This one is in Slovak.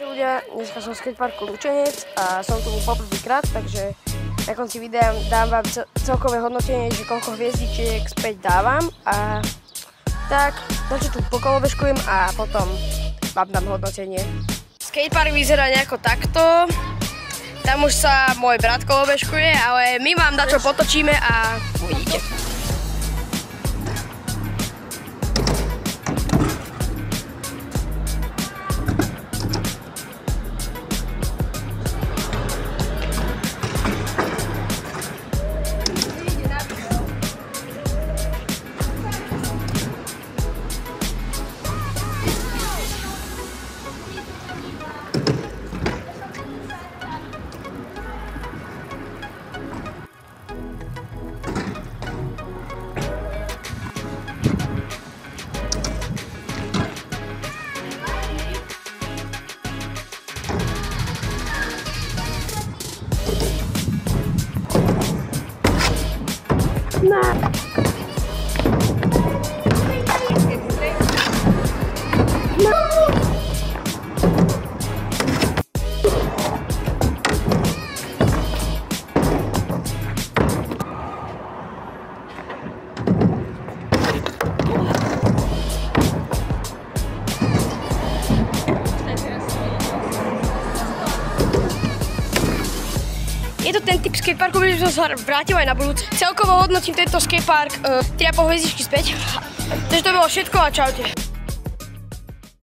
Ľudia, dneska som v skateparku Lučenec a som tu poprvýkrát, takže na konci videa dám vám celkové hodnotenie, že koľko hviezdičiek späť dávam a tak, takže tu pokolobežkujem a potom vám dám hodnotenie. Skatepark vyzerá nejako takto, tam už sa môj brat kolobežkuje, ale my vám dačo potočíme a uvidíte. Je to ten typ skateparku, ktorý som sa vrátil aj na budúce. Celkovo hodnotím tento skatepark 3,5 hviezdičky späť. Takže to bolo všetko a čaute.